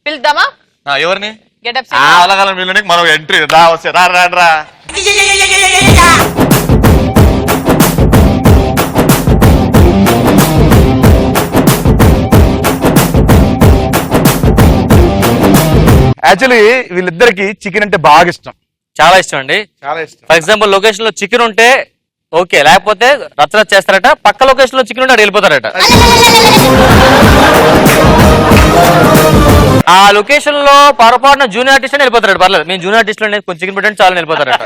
పిలుద్దామా? ఎవరిని? గెటప్ అలాగల వీళ్ళకి మనం ఎంట్రీ రా వస్తే రా. యాక్చువల్లీ వీళ్ళిద్దరికి చికెన్ అంటే బాగా ఇష్టం, చాలా ఇష్టం అండి. చాలా ఇష్టం. ఫర్ ఎగ్జాంపుల్ లొకేషన్ లో చికెన్ ఉంటే ఓకే, లేకపోతే రచ్చ చేస్తారట. పక్క లొకేషన్ లో చికెన్ ఉంటే అక్కడ వెళ్ళిపోతారట. ఆ లొకేషన్ లో పొరపాటున జూనియర్ ఆర్టిస్ట్ అని వెళ్ళిపోతారట. పర్లేదు, మేము జూనియర్ ఆర్టిస్ట్ లో కొంచెం చికెన్ పెట్టండి చాలా వెళ్ళిపోతారట.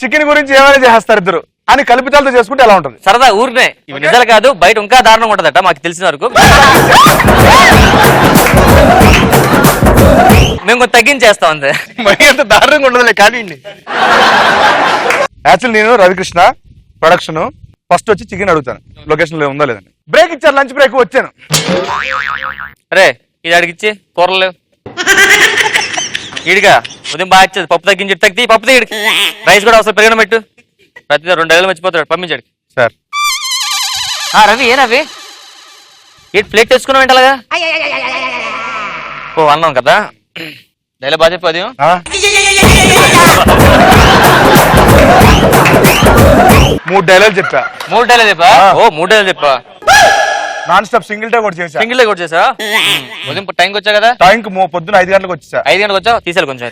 చికెన్ గురించి ఏమైనా చేస్తారు ఇద్దరు అని కల్పితాలతో చేసుకుంటే ఎలా ఉంటుంది? సరదా ఊరినే, ఇవి నిజాలు కాదు, బయట ఇంకా దారుణంగా ఉంటదట మాకు తెలిసిన వరకు. మేము కొంచెం తగ్గించేస్తాం అంతే, మరి అంత దారుణంగా ఉండదులే. కానీ యాక్చువల్ నేను రవికృష్ణ ప్రొడక్షన్ ఫస్ట్ వచ్చి చికెన్ అడుగుతాను లొకేషన్ లో ఉందా లేదని. బ్రేక్ ఇచ్చారు, లంచ్ బ్రేక్ వచ్చాను. అరే ఇది అడిగిచ్చి కూరలు ఇడిగా ఉదయం బాగా ఇచ్చేది, పప్పు తగ్గించి తగ్గి పప్పు తీయడికి రైస్ కూడా అవసరం పెరిగిన పెట్టు. ప్రతి 2 ఏళ్ళు మర్చిపోతాడు, పంపించాడు సార్. రవి ఏ రవి ఏంటి ప్లేట్ తెచ్చుకున్నావు ఏంటలాగా? ఓ అన్నాం కదా, డైలా బాగా చెప్పు. అది 3 డైలాగ్ చెప్పా. 3 డైలాగ్ చెప్పా? ఓ 3 డైలాగ్ చెప్పా. నాన్ స్టాప్ సింగిల్ టైం కూడా చేసా. సింగిల్ కూడా చేసా. ఉదయం టైంకి వచ్చా కదా? టైంకి పొద్దున 5 గంటలకు వచ్చేసా. 5 గంటలకు వచ్చా, తీసారు కొంచెం.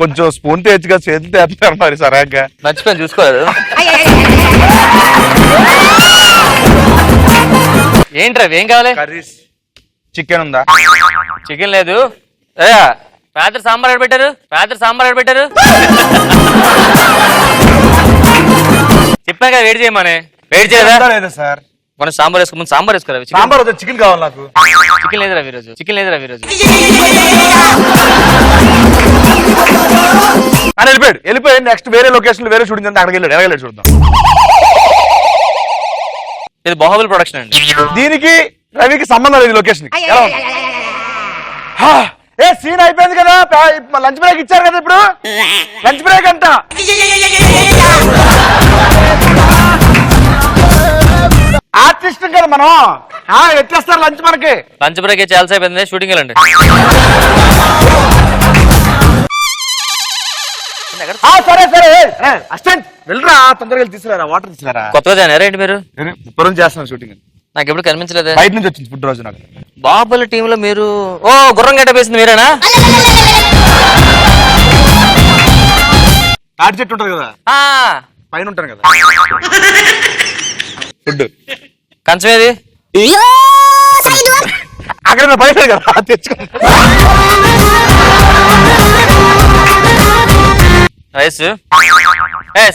కొంచెం స్పూన్ తెచ్చుగా చేతులు తెస్తున్నారు మరి సరాగ్గా. మర్చిపోయాను చూసుకోలేదు. ఏంటి రవి ఏం కావాలి? కర్రీస్ చికెన్ ఉందా? చికెన్ లేదు. రాత్రి సాంబార్ ఎక్కడ పెట్టారు? చెప్పాను కదా వెయిట్ చేయమని. వెయిట్ చేయదా లేదా సార్? మనం సాంబార్ వేసుకో, సాంబార్ వేసుకోరా. సాంబార్ వద్దు, చికెన్ కావాలి నాకు. చికెన్ లేదు రవి ఈరోజు, చికెన్ లేదు రవి ఈరోజు. అని వెళ్ళిపోయి నెక్స్ట్ వేరే లొకేషన్ వేరే షూటింగ్ అంతా అక్కడికి వెళ్ళాడు చూద్దాం. ఇది బాహుబలి ప్రొడక్షన్ అండి. దీనికి రవికి సంబంధం లేదు లొకేషన్. ఏ సీన్ అయిపోయింది కదా, లంచ్ బ్రేక్ ఇచ్చారు కదా, ఇప్పుడు లంచ్ బ్రేక్ అంట. ఆర్టిస్ట్ కదా మనం, ఎట్లేస్తారు లంచ్ మనకి? లంచ్ బ్రేక్ చాలా అయిపోయింది, షూటింగ్ వెళ్ళండి. సరే అసిస్టెంట్ వెళ్ళరా, తొందరగా వెళ్ళి తీసుకురా, వాటర్ తీసుకురా. కొత్తగా జాయిన్ ఏంటి మీరు? ఇప్పుడు చేస్తున్నాను షూటింగ్. నాకు ఎప్పుడు కనిపించలేదు. బయట నుంచి వచ్చింది ఫుడ్ రోజు నాకు. బాహుబలి టీమ్ లో మీరు గుర్రం గడ్డ వేసింది మీరేనా? తాటి చెట్టు ఉంటది కదా, పైన ఉంటాను కదా ఫుడ్. కంచం ఏది? అక్కడ బయట కదా తెచ్చుకో. రైస్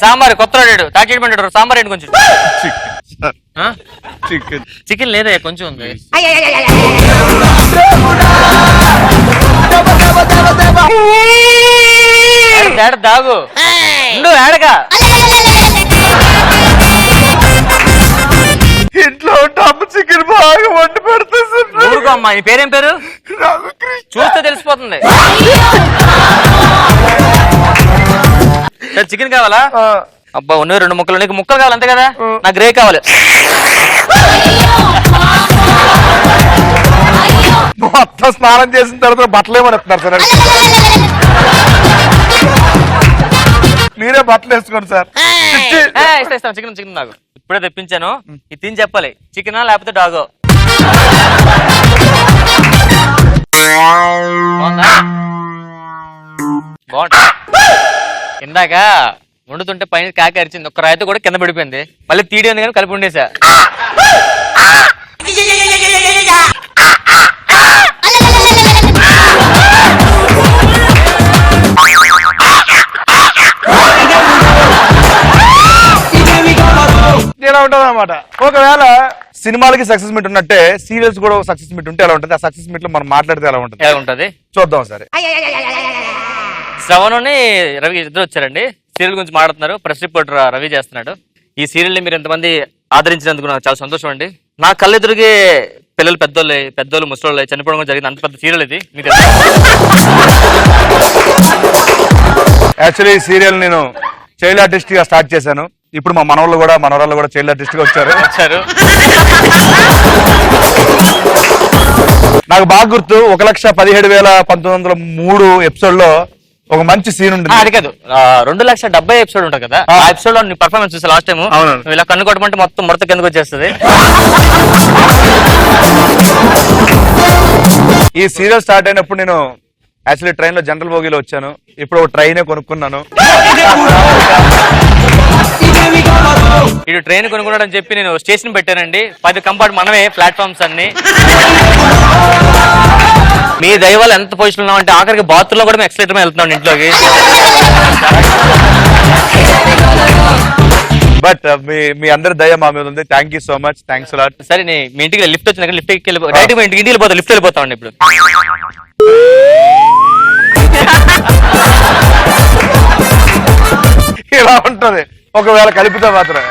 సాంబార్ కొత్త తాకిమంటాడు. సాంబార్ ఏంటి కొంచెం? చికెన్ లేదా కొంచెం ఉంది. దాగు ఏడగా ఇంట్లో టప్ చికెన్ బాగా వండి పెడుతుంది. అమ్మా నీ పేరేం పేరు? చూస్తే తెలిసిపోతుంది. చికెన్ కావాలా? అబ్బా ఉన్న 2 ముక్కలు. నీకు ముక్కలు కావాలి అంతే కదా? నాకు గ్రే కావాలి. మొత్తం స్నానం చేసిన తర్వాత బట్టలు ఏమనిస్తున్నారు సార్? మీరే బట్టలు వేసుకోండి సార్. ఇస్తాను చికెన్ నాకు ఇప్పుడే తెప్పించాను. ఇది తిని చెప్పాలి, చికెనా లేకపోతే డాగో. బాగుంటా. ఇందాక వండుతుంటే పైన కాకి అరిచింది, ఒక్క రాయితో కూడా కింద పడిపోయింది. మళ్ళీ తీడి ఉంది కానీ కలిపి ఉండేసా. ఇలా ఉంటది అనమాట. ఒకవేళ సినిమాలకి సక్సెస్ మీట్ ఉన్నట్టే సీరియల్స్ కూడా సక్సెస్ మీట్ ఉంటే ఎలా ఉంటుంది? ఆ సక్సెస్ మీట్ లో మనం మాట్లాడితే ఎలా ఉంటుంది? ఎలా ఉంటది చూద్దాం సరే. శ్రవణ్ రవి ఇద్దరు వచ్చారండి. సీరియల్ గురించి మాట్లాడుతున్నారు. ప్రెస్ రిపోర్టర్ రవి చేస్తున్నాడు. ఈ సీరియల్ ని మీరు ఎంతమంది ఆదరించినందుకు నాకు చాలా సంతోషం అండి. నా కళ్ళెదురుగే పిల్లలు పెద్దోళ్ళు ముసలోళ్ళు చనిపోవడం జరిగింది. అంత పెద్ద సీరియల్ ఇది. మీకు యాక్చువల్లీ ఈ సీరియల్ నేను చైల్డ్ ఆర్టిస్ట్ గా స్టార్ట్ చేశాను. ఇప్పుడు మా మనవరాళ్ళు కూడా చైల్డ్ ఆర్టిస్ట్ గా వచ్చారు. నాకు బాగా గుర్తు 1,17,1903 ఎపిసోడ్ లో ఒక మంచి సీన్ ఉంటుంది. అది కాదు 2,70,000 ఎపిసోడ్ ఉంటుంది కదా, ఆ ఎపిసోడ్ లో నీ పర్ఫార్మెన్స్ చూసా లాస్ట్ టైం. అవును. ఇలా కన్ను కొట్టమంటే మొత్తం ముడత కిందకు వచ్చేస్తుంది. ఈ సీరియల్ స్టార్ట్ అయినప్పుడు నేను యాక్చువల్లీ ట్రైన్ లో జనరల్ బోగిలో వచ్చాను. ఇప్పుడు ఒక ట్రైనే కొనుక్కున్నాను. ఇటు ట్రైన్ కొనుక్కున్నాడని చెప్పి నేను స్టేషన్ పెట్టానండి. 10 కంపార్ట్ మనమే ప్లాట్ఫామ్స్ అన్ని. మీ దైవాలు ఎంత పొజిషన్ ఉన్నాం అంటే ఆఖరికి బాత్రూమ్ లో కూడా మేము ఎక్సలేటర్ వెళ్తున్నాం ఇంట్లోకి. బట్ మీ అందరి దయ మా మీద ఉంది. Thank you so much. Thanks lot. సరే మీ ఇంటికి లిఫ్ట్ వచ్చినాక లిఫ్ట్ డైరెక్ట్ మీ ఇంటికి వెళ్ళిపోతాం. లిఫ్ట్ వెళ్ళిపోతామండి ఇప్పుడు. ఇలా ఉంటది ఒకవేళ కలిపితే మాత్రం.